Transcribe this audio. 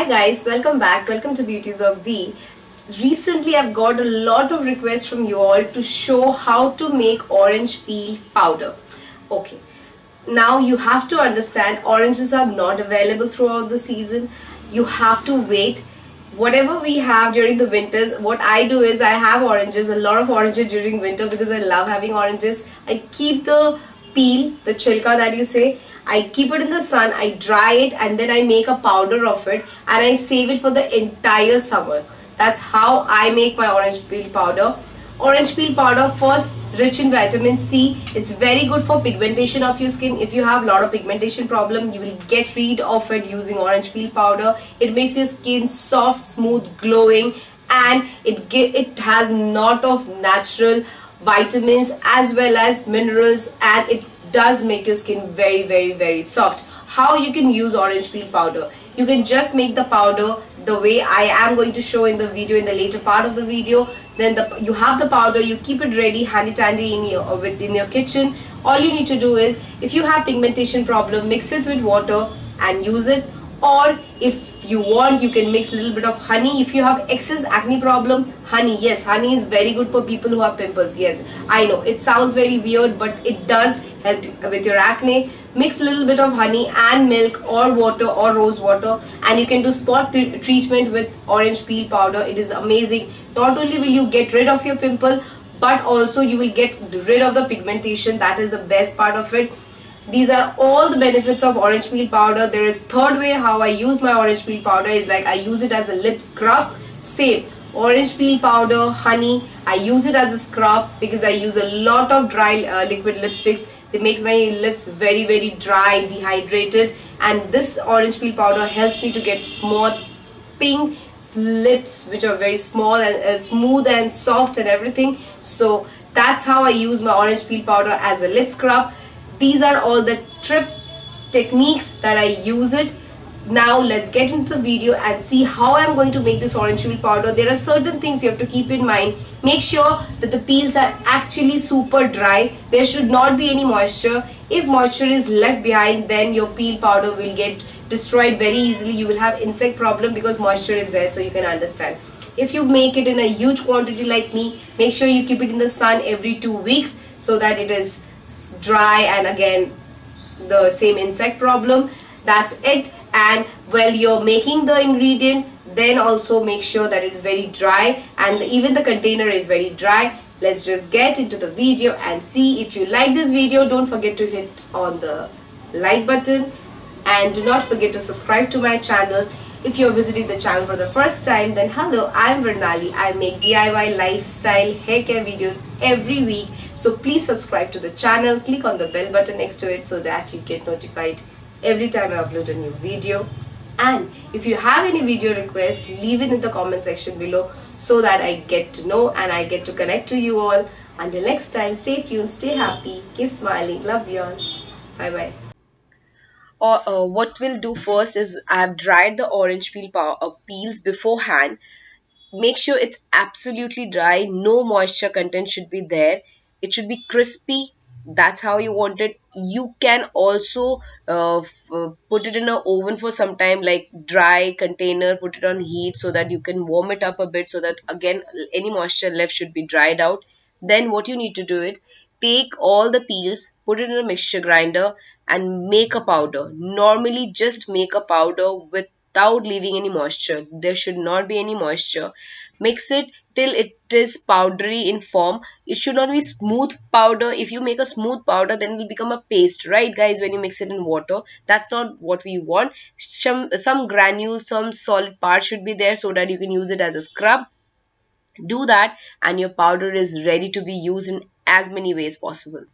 Hi guys, welcome back. Welcome to Beauties of B. Recently I've got a lot of requests from you all to show how to make orange peel powder. Okay, now you have to understand oranges are not available throughout the season. You have to wait. Whatever we have during the winters, what I do is I have oranges, a lot of oranges during winter because I love having oranges. I keep the peel, the chilka that you say, I keep it in the sun, I dry it, and then I make a powder of it and I save it for the entire summer. That's how I make my orange peel powder. Orange peel powder, first, rich in vitamin C. It's very good for pigmentation of your skin. If you have a lot of pigmentation problem, you will get rid of it using orange peel powder. It makes your skin soft, smooth, glowing, and it has lot of natural vitamins as well as minerals, and it does make your skin very soft. How you can use orange peel powder? You can just make the powder the way I am going to show in the video, in the later part of the video. Then you have the powder, you keep it ready handy dandy in your kitchen. All you need to do is, if you have pigmentation problem, mix it with water and use it. Or if you want, you can mix a little bit of honey. If you have excess acne problem, honey, yes, honey is very good for people who have pimples. Yes, I know it sounds very weird, but it does help with your acne. Mix a little bit of honey and milk or water or rose water, and you can do spot treatment with orange peel powder. It is amazing. Not only will you get rid of your pimple, but also you will get rid of the pigmentation. That is the best part of it. These are all the benefits of orange peel powder. There is third way how I use my orange peel powder is like I use it as a lip scrub. Same, orange peel powder, honey, I use it as a scrub because I use a lot of dry liquid lipsticks. It makes my lips very dry, dehydrated, and this orange peel powder helps me to get smooth pink lips which are very small and smooth and soft and everything. So that's how I use my orange peel powder as a lip scrub. These are all the techniques that I use it. Now let's get into the video and see how I'm going to make this orange peel powder. There are certain things you have to keep in mind. Make sure that the peels are actually super dry. There should not be any moisture. If moisture is left behind, then your peel powder will get destroyed very easily. You will have insect problem because moisture is there, so you can understand. If you make it in a huge quantity like me, make sure you keep it in the sun every 2 weeks so that it is dry, and again the same insect problem. That's it. And while you're making the ingredient, then also make sure that it's very dry and even the container is very dry. Let's just get into the video and see. If you like this video, don't forget to hit on the like button and do not forget to subscribe to my channel. If you're visiting the channel for the first time, then hello, I'm Vernali. I make DIY lifestyle hair care videos every week. So please subscribe to the channel, click on the bell button next to it so that you get notified every time I upload a new video. And if you have any video requests, leave it in the comment section below so that I get to know and I get to connect to you all. Until next time, stay tuned, stay happy, keep smiling. Love you all. Bye bye. Or what we'll do first is I have dried the orange peels beforehand. Make sure it's absolutely dry, no moisture content should be there. It should be crispy. That's how you want it. You can also put it in an oven for some time, like dry container, put it on heat so that you can warm it up a bit, so that again any moisture left should be dried out. Then what you need to do is take all the peels, put it in a mixture grinder and make a powder. Normally just make a powder without leaving any moisture. There should not be any moisture. Mix it till it is powdery in form. It should not be smooth powder. If you make a smooth powder, then it will become a paste, right guys, when you mix it in water. That's not what we want. Some granules, some solid part should be there so that you can use it as a scrub. Do that and your powder is ready to be used in as many ways possible.